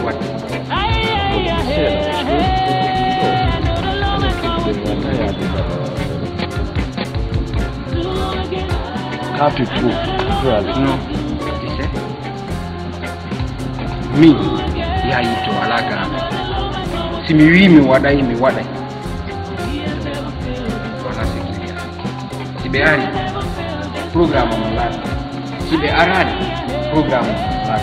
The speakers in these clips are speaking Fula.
what? Happy too. No. Me, ya ito alaga. Si mi wadai. Wala sikia. Si beari program malala. Si be arad program malala.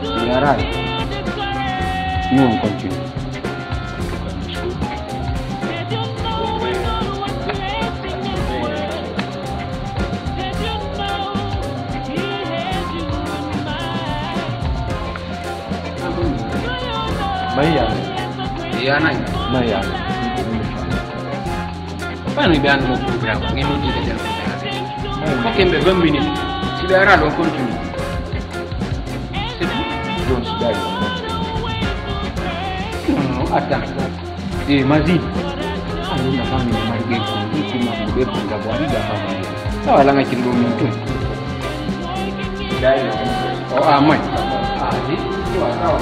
Si arad. Nous on continue. Maya. Maya. Pas nous bien nos programmes. Nous nous disons déjà. Ok, mais 20 minutes. Si le râle on continue. C'est tout. Donc c'est d'ailleurs. Non, attends. Eh, Mazi. Nous n'avons pas mis marqué comme tout le monde veut pour la boire d'avant. Ça va là avec le moment. D'ailleurs. Oh, ah, moi. Ah, oui. Tu vois, ça va.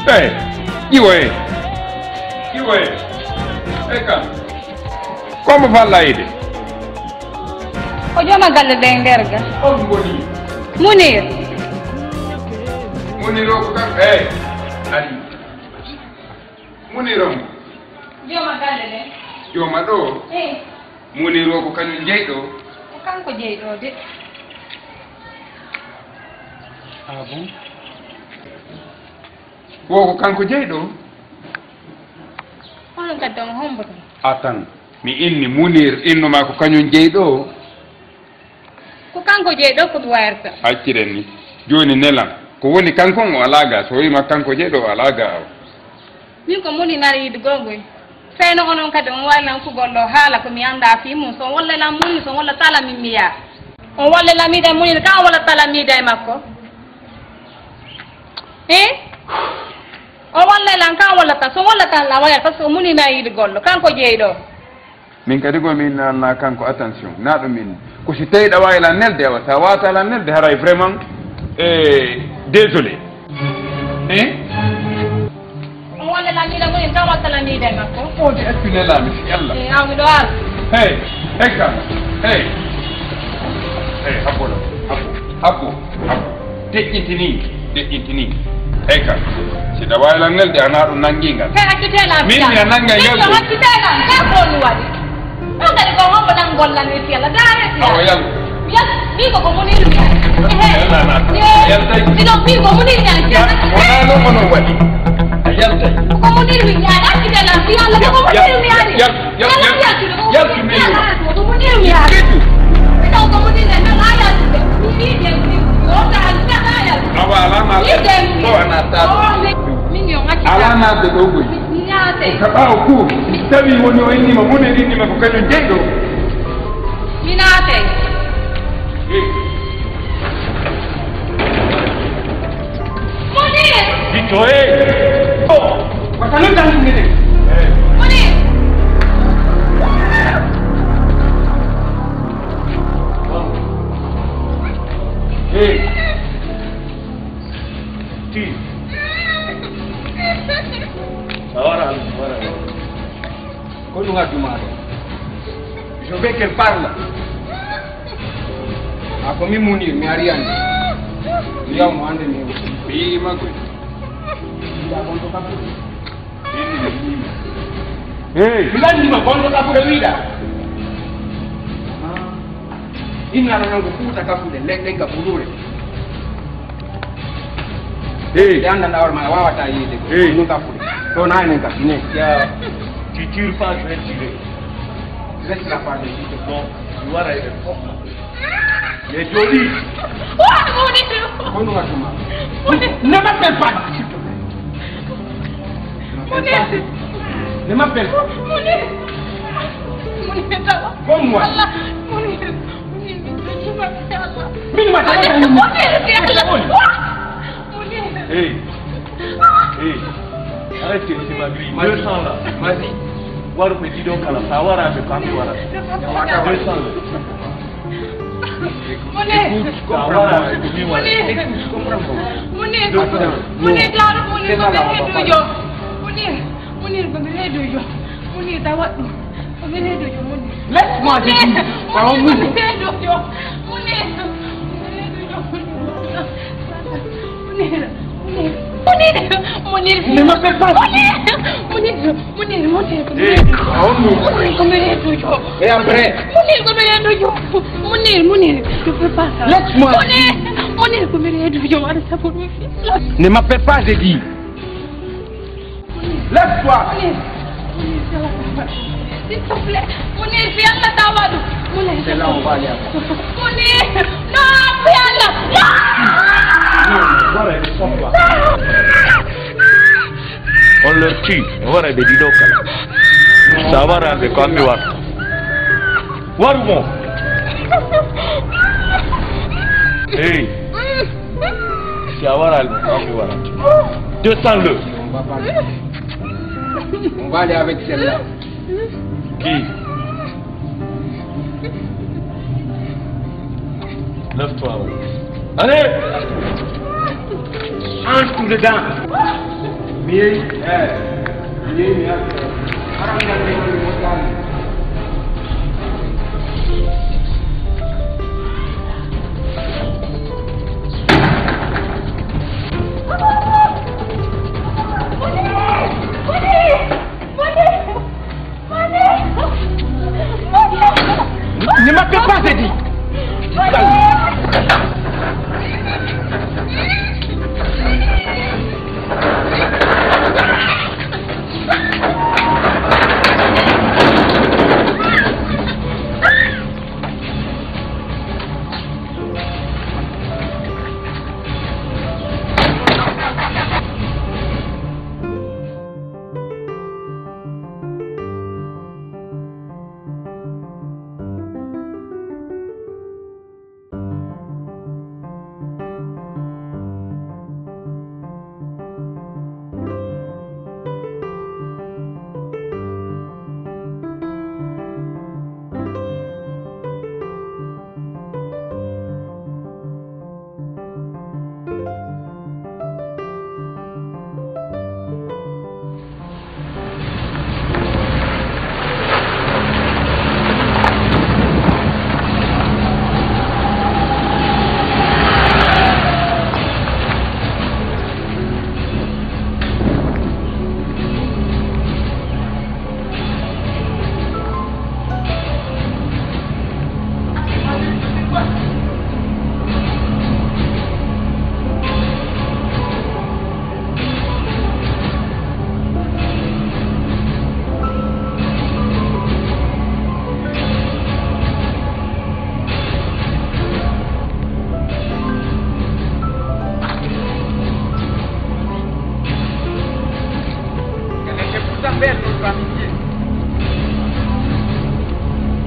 Hey, Iwe. Eka. Come va l'aide? Ojo magalle dengerga. Oh, Moni. Munir. Muniro kan hey. Ali. Muniro. Jo magalle de. Yo mado. Muniro ko kan jeydo. Kanko jeydo de. Ah bon? Wo ko kanko jeydo? On ka don hombo. Atan. Mi inni Munir inno ma ko kanyon jeydo. Ko kanko jeydo ko warta. Accire ni. Joni nelam. Ko woni kanko o alaga so wi ma kanko jeydo alaga. Min ko muni nari yid gongoy. Feyno onon kadi on wala ko gollo hala ko mi anda fi mum so walla la muni so walla tala mi miya. On walla la mi da muni ka walla tala mi da makko. O walla lan kan walla ta so walla tan la waya parce que muni na yid gollo kanko jeydo. Min kadi go min na kanko attention na do min ko si tayda wayla nelde wa sa wata la nelde haray vraiment désolé. On walla la mi da muni kan walla tala mi da makko. O di espine la mi fi yalla. Awi do al. Hey, eka. Hey. Hapo. Deƴƴitini. Eka. Si da wayla nelde ana do nanginga. Fe accitela. Min ya nanga yau. Min accitela. Ka ko ni wadi. On dari ko hombo dan golla ni fi yalla dare fi. Awa yalla. Yes, mi ko muni ni. Ni do mi ko muni ni. Wala no mono wadi. Ayalta. Ko muni ni ya accitela fi yalla ko muni ni ya. Yalla ko muni ni ya. Ko muni ni na ya. Ni ni ni. O ta na ya. Awa alama. Ko anata. Mingi on accitela. Alama de dogo. Kabao ku tabi woni o inni ma mune inni ma ko kanyo jeydo. Minate. Munir. Dito Oh, wakano tangu ngene. Munir. Ti. Ahora. Con un dumare. Je veux qu'elle parle. Ako mi Munir mi ariane. Ya mo ande ni. bi ma ko. Ya kondo kapu. Ndani ma kondo kapu de vida. Inna na nangu kuta kapu de lenga bulure. Yanda na orma wawata yide. Ni kapu. To na ne kapu ne. Ya tu tires pas, je vais tirer. Laisse la part de lui. Bon, tu vois là, il est fort. Il est joli. Ne m'appelle pas, s'il te plaît. Ne m'appelle pas. Comme moi. Arrêtez, c'est ma grille. 200 là. Vas-y. Voir le petit donc à la savoir avec quand tu vas là. 200 là. Laisse-moi dire. Mounir, ne m'appelle pas. Mounir. Et après? Mounir, je peux pas ça. Laisse-moi. Ne m'appelle pas, j'ai dit. Lève-toi. S'il te plaît, Mounir, viens là, Tawad. C'est là, on va aller après. Mounir, non, viens là. On leur tue. Voilà des didocs. Ça va rendre comme tu vois. Warmo. Hey. Ça va rendre comme tu vois. 200 le. On va aller avec celle-là. Qui? Lève-toi. Allez! Entre tout dedans. Mieux. Ne m'appelle pas, j'ai dit.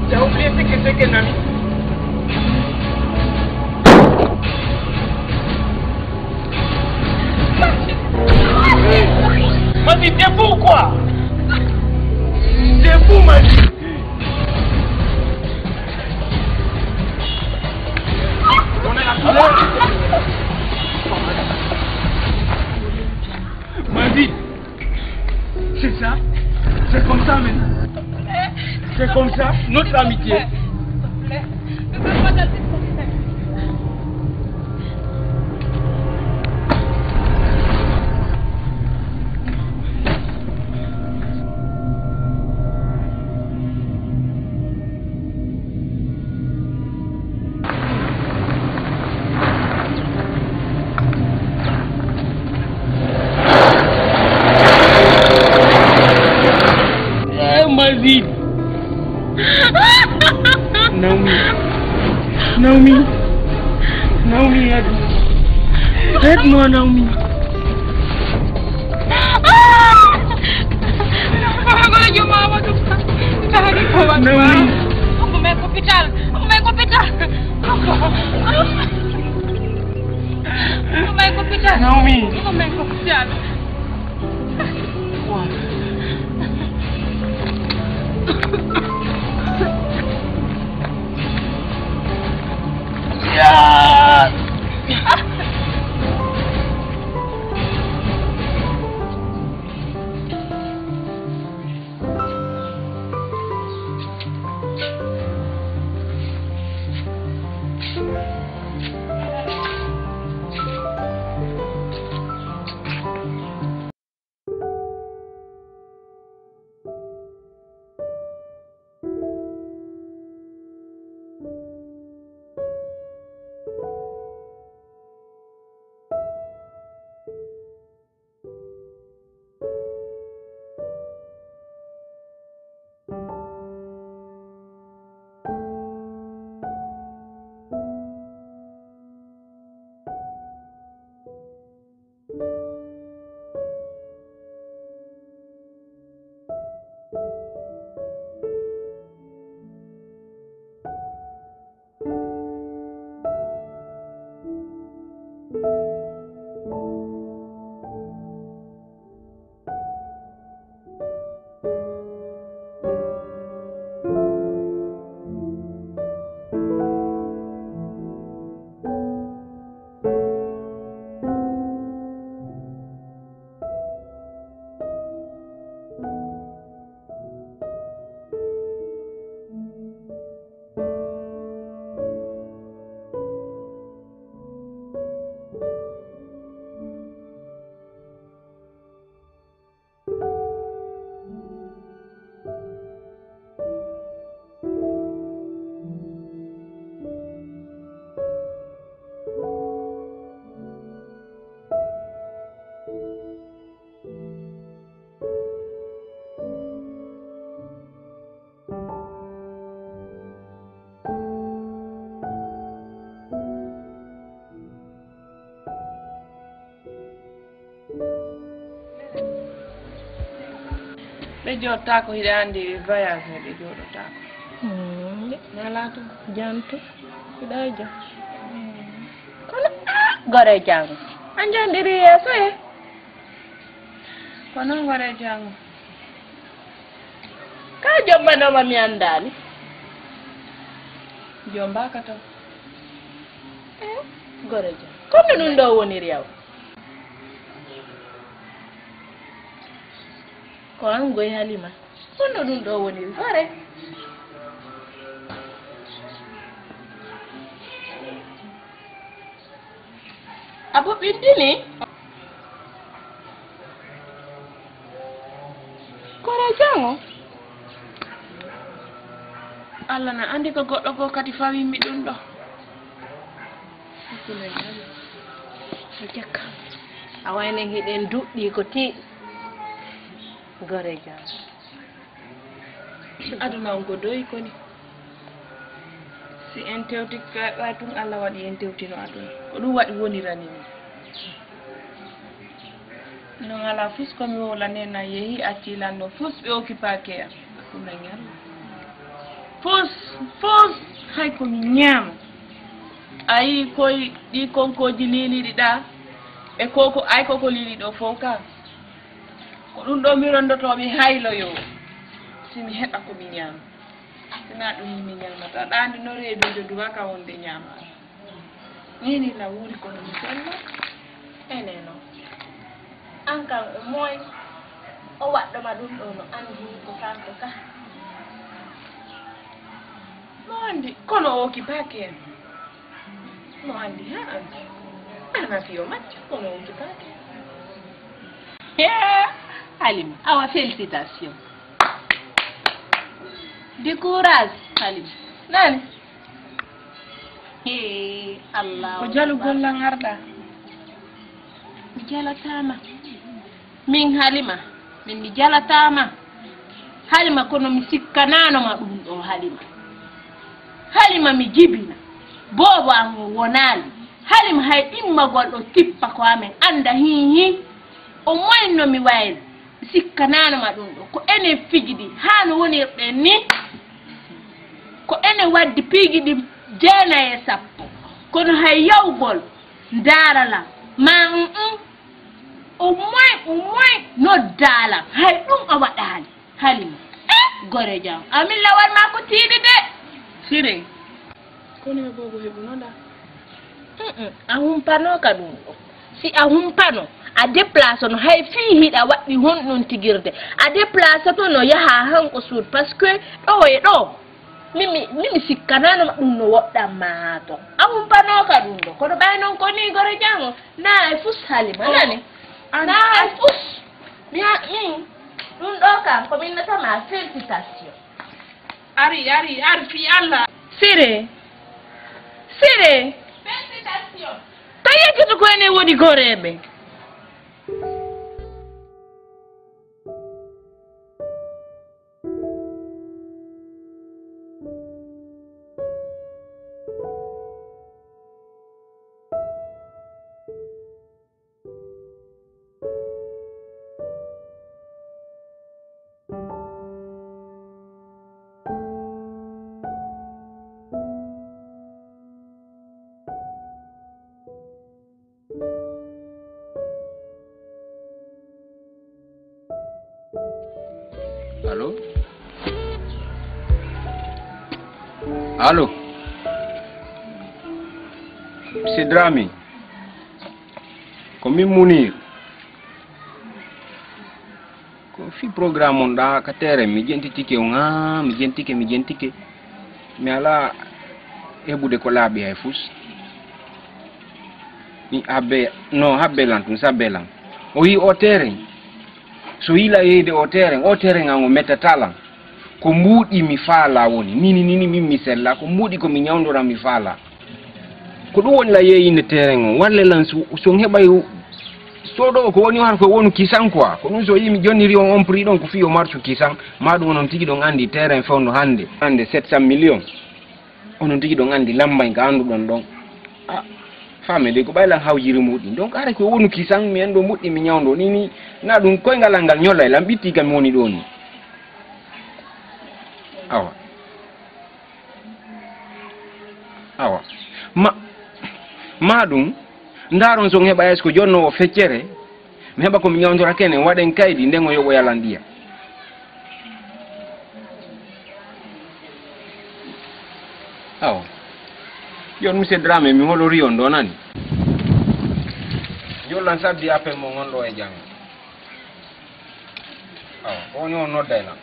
Tu as oublié ce que c'est qu'un ami. Vas-y, t'es fou ou quoi? T'es fou, Madi. Madi, c'est ça? C'est comme ça maintenant. C'est comme ça, notre amitié. S'il te plaît, ne fais pas de Mazid. Naomi, aide-moi, Naomi. Naomi. Naomi. Yeah. Ɓe jottako hiɗe andi voyage he ɓe joɗotako. Nalato janto hiɗa jam. Kono gore jango. An jandiri yeso e. Kono gore jango. Ka jombanoma mi andani. Jombaka taw. Gore jango. Kono ɗum ɗo woniri yaw. Ko an goy Halima kono ɗum ɗo woni gore abo ɓindini kore jango Allah na andi ko goɗɗo ko kadi fawimi ɗum ɗo jakka a wayne hiɗen duɗɗi ko tiiɗi gore jam aduna on ko doyi koni si en tewti kaɗa tun Allah waɗi en tewtino aduna ko ɗum waɗi wonirani min non ala fus komi wolane na yeehi acci lanno fus ɓe occupake am ɗum ñam fus hay komi ñaama ayi koye ɗi konkoji liliɗi ɗa e koko ay koko lili ɗo fof ka ko ɗum ɗo mi rondotomi haylo yo simi heɓa komi ñaama sina ɗum mi ñamata ɗandi no reedude duwaka wonde ñaama nini la wuri kono mi sello ene noon an kan o moy o waɗɗoma ɗum ɗo no andi ko kanko ka mo andi kono o occupake en mo andi ha andi ana fiyo macca kono o occupake Halima, awa félicitations. Du courage, Halima. Nani? Allah. O jalu gollan arda. Mi jalatama. Min Halima, min mi jalatama. Halima kono mi sikkanano ma ɗum ɗo Halima. Halima mi jibina. Bobo am wonali. Halima hay immagol ɗo tippa ko amen anda hi. O moyno mi wayla. Sikkanano ma ɗum ɗo ko ene fijidi hano wonirɗen ni ko ene waddi piigiɗi 9 kono hay yawgol darala ma au moins no dala hay dum a wadali halima gore jam amin lawal ma ko tiidi de sire kono bobo hebu no da a humpano ka dum si a humpano a déplace no hay fi hida waddi hon non tigirde a déplace to no yaha hanko suud parce que do mimi sikkanano dum no wodda ma to a humpano ka dum do ko do bay non ko ni gore jam na fus halima nani na fus mi dum do kam ko min nata ma félicitation ari fi Allah sire félicitation tayi to ko ne wodi gorebe Allô? C'est Drami. Comme Mounir. Ko fi programme on da ka tere mi jenti tike mi jentike mi ala ebude ko labi hay fus ni habbelan tun sabbelan o yi o tere so yila yede o tere ngango metatala ko mbuudi mi faala woni nini mi sella ko mbuudi ko mi nyawndora mi faala ko do woni la yeyinde tere ngon walle lan so hebay sodo ko woni har ko wonu kisan quoi ko dum so yimi jonniri on prix don ko fiyo marchu kisan ma dum non tigi don andi terrain fawno hande 700 millions onon tigi don andi lambay ga andu don femme de ko baylan hawjiri mudi donc are ko wonu kisan mi endo muddi mi nyawndo nini na dum koy ngalangal nyolla lam bitti kam woni don awa ma dum ndaron so heba es ko jonno o feccere mi heba ko mi nyawndora kene waden kaydi ndengo yobo yalandiya yon monsieur Dramé mi holo rion do nani jolan sabdi appel mo ngondo e jang on yo nodday na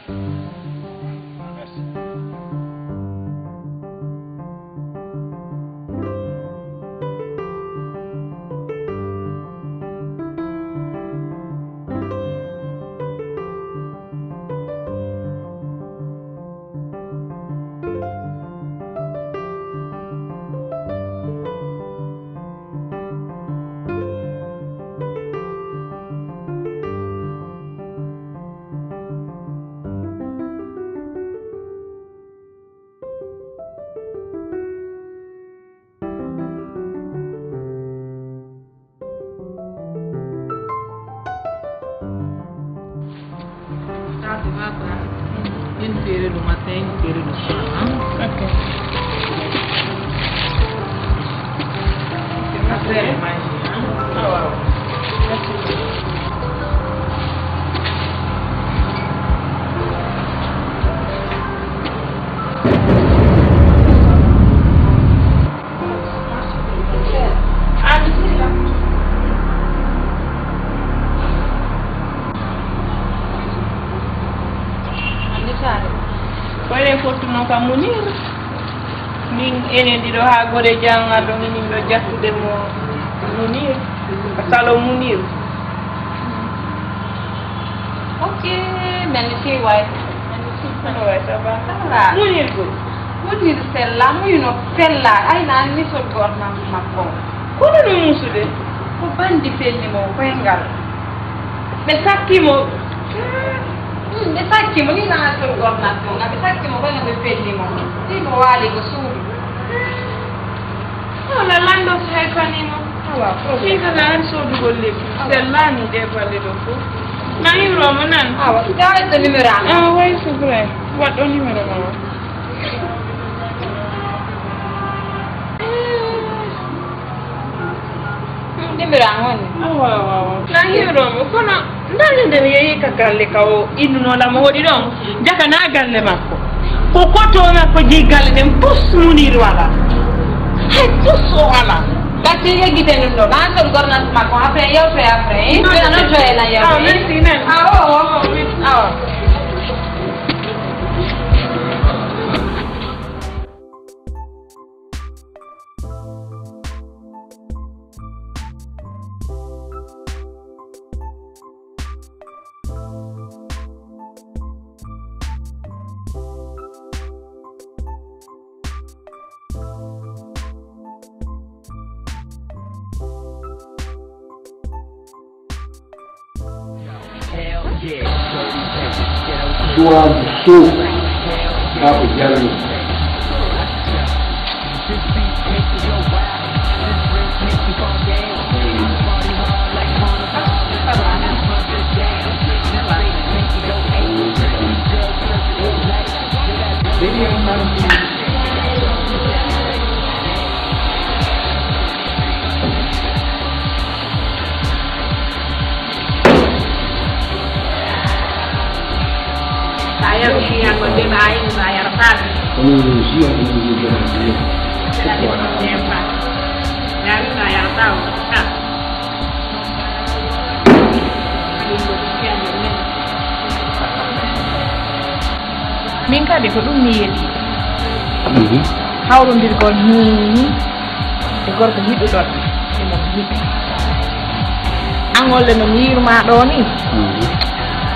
Une période du matin, une période du soir. Ok. C'est très magique. Ah ouais. Merci. Fortuno ka Munir min enen dido ha gore janga do min do jattude mo Munir salo Munir ok merci way ça va Munir sella muyno sella ay na ni so gorna makko ko do musude ko bandi felni mo ko engal be sakkimo le facciamo di nato governazione, le facciamo quello che pendiamo, tipo vale così. No, la lando sai fanimo. Sì, che la so di golle. Se l'anno deve fare dopo. Ma io romo nan. Dai da numero. Vai sempre. Guarda numero no. Nimberangoni. Wow. Na hiro mo kono ndale de yeyi ka galle kawo inno la mo wodi don jaka na galle makko ko koto na ko ji galle dem pus munir wala hay pus wala La chica che te non ha il gorno ma con apre io fe apre non c'è la io merci nen Dua busuk apa jalan saya yang mendem air saya retak manusia dari tempat dari saya tahu kan min kadi ko ɗum mi yeeɗi hawrodirgol e gorko yiɗuɗon emo yiɗi angolle no mi yirma ɗo ni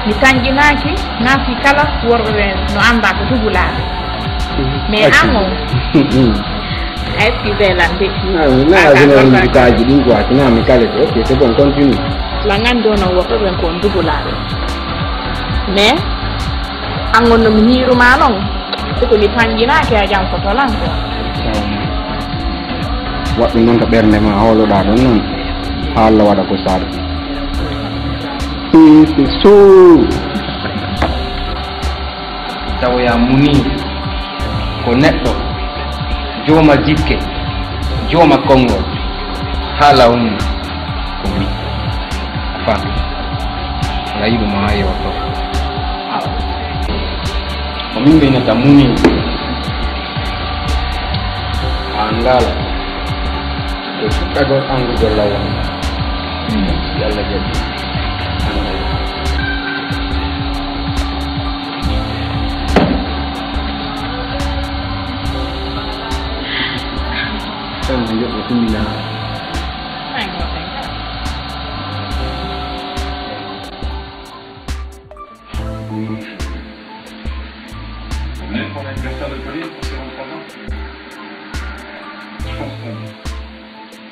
mi tanjinaki nafi kala worɓe ɓe no anda ko tugulaɓe mais angon excusez lande kaji ɗin quoi tina mi kale ok c'est bon continue la gandi ono worɓe ɓen kon dugulaɓe mais angon no mi yirma noon siko mi tanjinaki a jam ko tolan ko waɗɗum noon to ɓernde ma holoɗa ɗon noon ha Allah waɗa ko saɗa so tawa ya muni ko neɗɗo jooma jikke jooma konngol haala on ko mi a faami ala yiɗuma ha yewto ko min mbinata muni a ngala ko fuɗɗagol andude lawan yalla jaɓi yo ko tumina On a une personne de police pour ces 23 ans. Je pense qu'on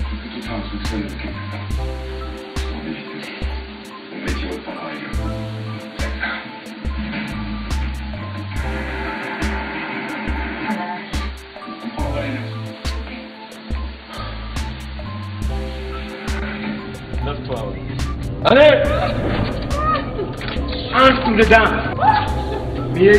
peut tout faire un soupçon de quelque part. On évite. Mon métier reprendra également. On comprendra les nerfs. Lève-toi, oui. Allez! Entre dedans! Bien,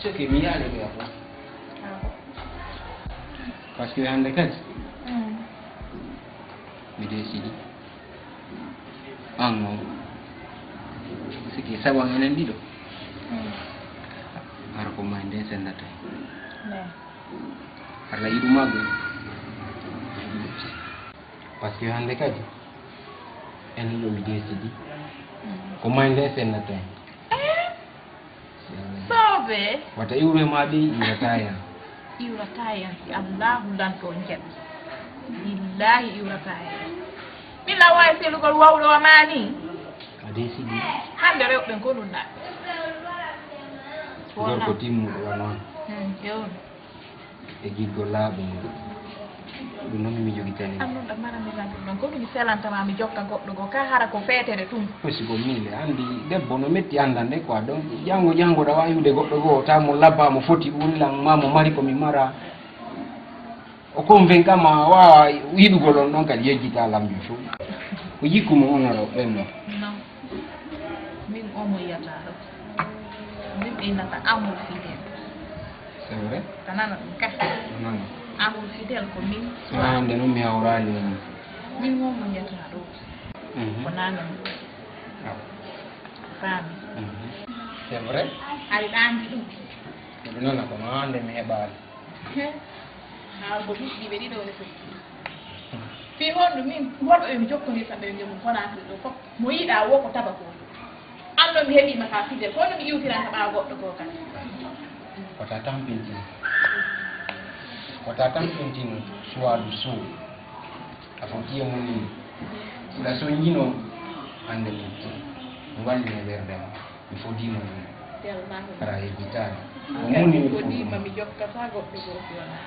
ce che mi ha le parce que hande kadi mi décidi an o siki saɓon enen ɗiɗo ara ko ma nden sennata Allah yiɗumago parce que hande kadi enen ɗo mi décidi ko ma nden sennata Sobe. Wata iwre ma ɗi iwrata yan. Iwrata yan si Allahu lanto jet. billahi iwrata min la way selugol wawɗo o mani ade sigi hande rewɓe ko ɗum ɗa gorko timmuɗo wa noon yewno e giɗgol laaɓugol ɗum noon mi jogitani annduɗa maramilanɗum ɗon ko ɗum selantama mi jokka goɗɗo go ka hara ko feetere tum aussi ko mille andi debbo no metti andande quoi donc jango ɗa wawiwde goɗɗo goo tamo labba mo foti ullan ma mo mari komi mara o convain kam ma wawa yiɗugol on ɗon kadi yejjita lambi fof ko jikkumo onoro ɓenno non min omo yiyata ɗo min ɓeynata amour fidèle c'est vrai tanana ɗum ka non amour fidèle ko min hande noon mi hawrani min omo yiyata ɗo ko nanan faami c'est vrai aɗa ɗaandi ɗum ɗum nana kono hande mi heɓani ko ɗiɗɗiɓe ɗiɗo ne fof fi honɗu min woɗɗo emi jokkodirta ɓe nde mo konakri ɗo fof mo yiɗa wo ko taba ko anndo mi heɓima ka fidèle kono mi iwtiranta ɓa goɗɗo ko kadi wata tampintino suwaadu suu a fotiye mum ni ɗa soñjino hande min ti mi wallini werdema mi fodima ɗum ara yejjitani o muni mi fodima mi jokkata goɗɗo goo wona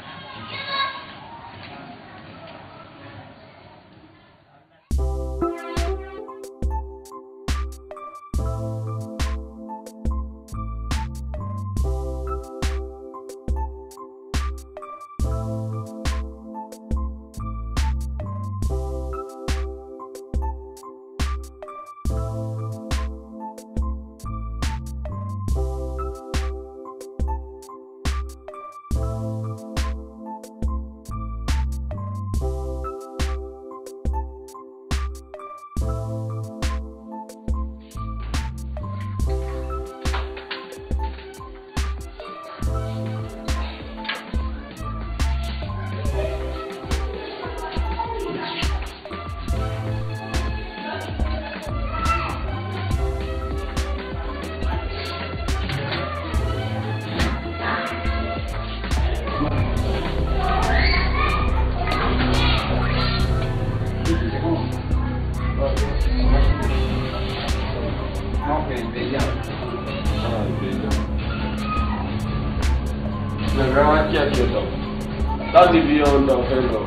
Tadi dia undang fellow.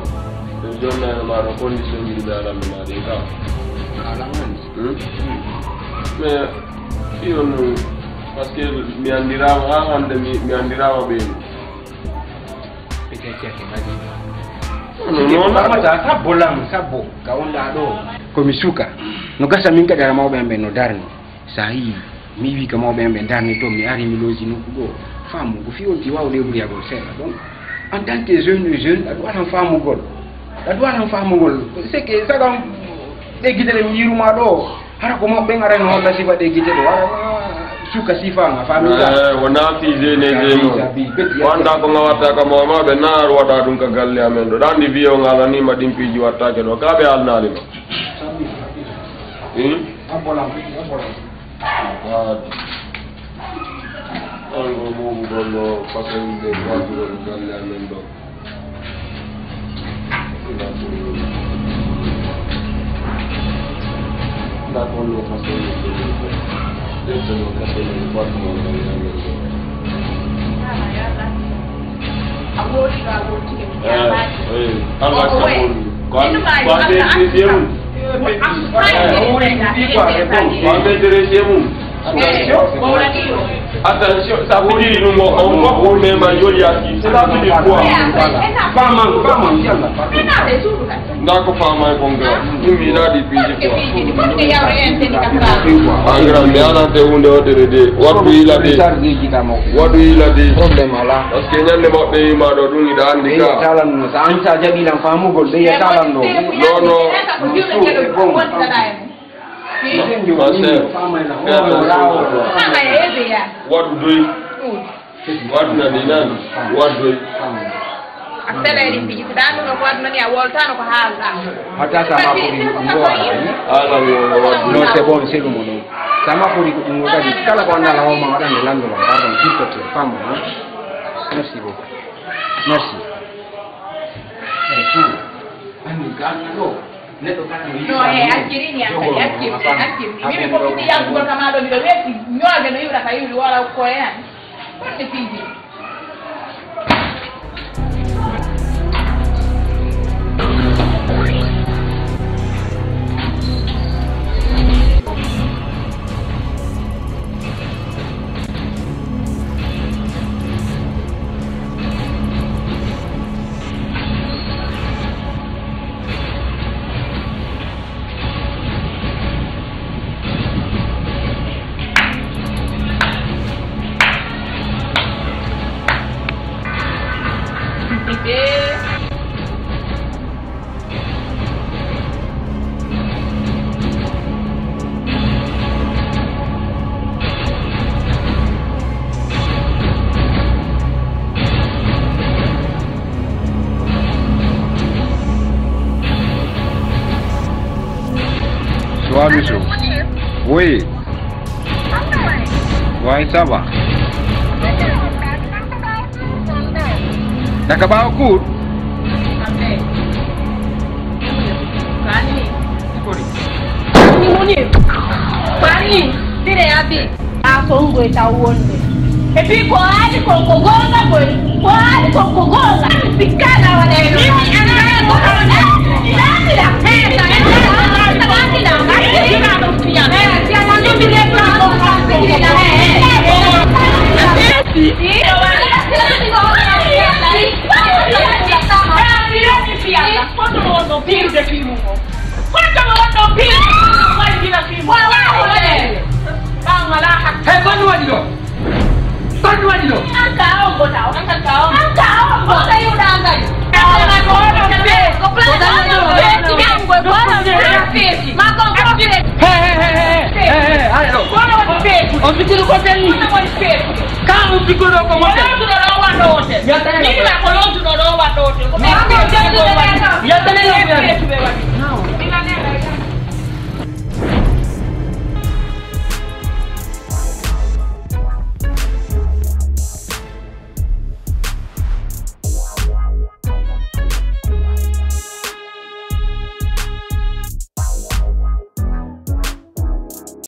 Tujuannya mana kondisi di dalam mereka. alaman Mais io non perché mi andirava ande mi andirava bene. non amata sabbo lam sabbo ka wonɗa ɗo komi suka no gasa min kadi ara mawɓe am ɓe no darni sa yi mi wi ka mawɓe am ɓe darni to mi ari mi looji nokku ɗo famugo fi on ti wawde ɓuriyagol seeɗa donc en tant que jeune aɗa waɗan famugol c'est que sagam ɗeggitele mi yiruma ɗo hara ko mawɓe arani holla sifa ɗeggite ɗo wara suka sifanga famille wona fise ne zeno wanda ko ngawata ka mama be nar wada dum ka galle amen do dandi biyo ngala ni ma dimpiji watta ke do ka be alnali abolam algo mo gollo pasen de wadu galle amen do da ko lo pasen de Dentro non capello di quattro attention, ça veut dire nous on met ma jolie acquis. C'est là que je vois. Nako fama kongra. Mimi na di piji kwa. Angra me ana te hunde oterede. Wadu ila de. Problem ala. Parce que nyande mo be ma do dungi da andika. Talan no sa ansa jabi lan famu gol be talan no. What do you? What do What do Asteleri fiji dano no kwad mani awolta no haala hata sama puri ngoa ala no c'est bon c'est le mono sama puri ngoa di kala ko andala ho ma wadan lando pardon s'il te plaît femme merci beaucoup merci No, akhirini akhirini. Mimi kupitia yangu kama ndo ndio wewe nyoga na yule kayuli wala uko yani. Wote piji. Suamisu. Oui. Ouais, ça va. Nakabao kur? Kwani dire yapi asongwe tauonde epi kwa hadi kongogonga kwa hadi kongogonga pikana wale mimi anaye kuona ndani la pesa ndani la ngati na ndokia ya ndio bile kwa kwa